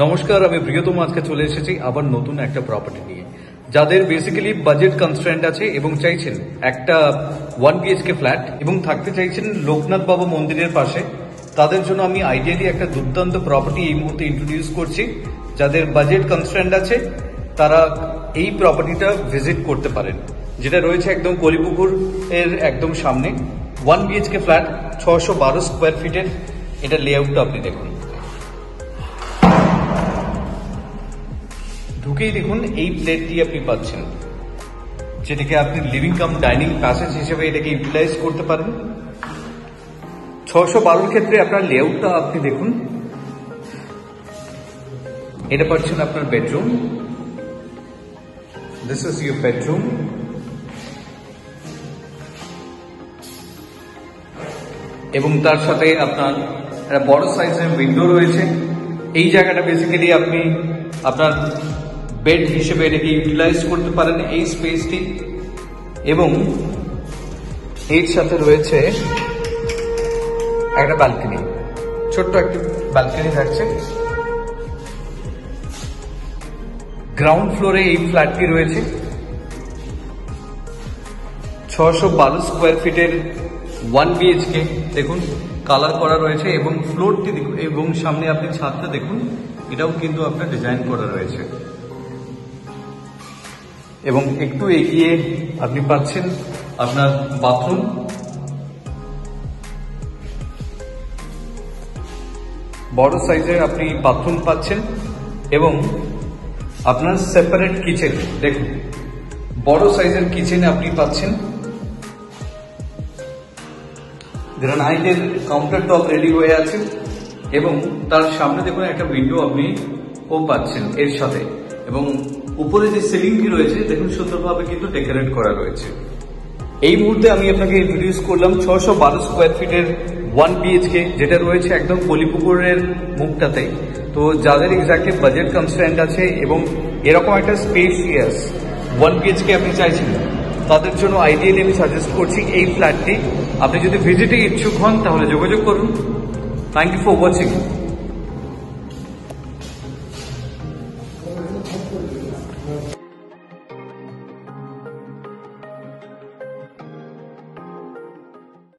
নমস্কার, আমি প্রিয়তম আজকে চলে এসেছি আবার নতুন একটা প্রপার্টি নিয়ে। যাদের বেসিক্যালি বাজেট কনস্ট্রেন্ট আছে এবং চাইছেন একটা 1 বিএইচকে ফ্ল্যাট এবং থাকতে চাইছেন লোকনাথ বাবা মন্দিরের পাশে, তাদের জন্য আমি আইডিয়ালি একটা দুর্দান্ত প্রপার্টি এই মুহূর্তে ইন্ট্রোডিউস করছি। যাদের বাজেট কনস্ট্রেন্ট আছে তারা এই প্রপার্টিটা ভিজিট করতে পারেন, যেটা রয়েছে একদম কলিপুকুর এর একদম সামনে। 1 বিএইচকে ফ্ল্যাট, 612 স্কোয়ার ফিটের। এটা লেআউটটা আপনি দেখুন, ঢুকেই দেখুন এই প্লেটটি আপনি পাচ্ছেন, যেটাকে আপনি লিভিং কাম ডাইনিং প্যাসেজ হিসেবে এটাকে ইউটিলাইজ করতে পারেন। 612 ক্ষেত্রে আপনার লেআউটটা আপনি দেখুন। এটা পাচ্ছেন আপনার bedroom. This is your bedroom. এবং তার সাথে আপনার একটা বড় সাইজের উইন্ডো রয়েছে। এই জায়গাটা বেসিক্যালি আপনি আপনার বেড হিসেবে এটাকে ইউটিলাইজ করতে পারেন এই স্পেসটি। এবং এর সাথে রয়েছে একটা ব্যালকনি, ছোট্ট একটি ব্যালকনি থাকছে। গ্রাউন্ড ফ্লোরে এই ফ্ল্যাটটি রয়েছে। 612 স্কোয়ার ফিটের 1 বিএইচকে দেখুন, কালার করা রয়েছে এবং ফ্লোরটি দেখুন, এবং সামনে আপনি ছাদটা দেখুন, এটাও কিন্তু আপনার ডিজাইন করা রয়েছে। এবং একটু এগিয়ে আপনি পাচ্ছেন আপনার বাথরুম। বড় সাইজের আপনি বাথরুম পাচ্ছেন এবং আপনার সেপারেট কিচেন দেখুন, বড় সাইজের কিচেনে আপনি পাচ্ছেন। গ্রানাইটের কাউন্টার টপ রেডি হয়ে আছে এবং তার সামনে দেখুন একটা উইন্ডো আপনি পাচ্ছেন এর সাথে। এবং উপরে যে সিলিংটি রয়েছে দেখুন, সুন্দরভাবে কিন্তু ডেকোরেট করা রয়েছে। এই মুহূর্তে আমি আপনাকে ইন্ট্রোডিউস করলাম 612 স্কোয়ার ফিটের 1 বিএইচকে, যেটা রয়েছে একদম কলিপুকুরের মুখটাতে। তো যাদের এক্স্যাক্টলি বাজেট কনস্ট্রেন্ট আছে এবং এরকম একটা স্পেসিয়াস 1 বিএইচকে আপনি চাইছেন, তাদের জন্য আইডিয়ালি আমি সাজেস্ট করছি এই ফ্ল্যাটটি। আপনি যদি ভিজিটে ইচ্ছুক হন তাহলে যোগাযোগ করুন। Thank you for watching.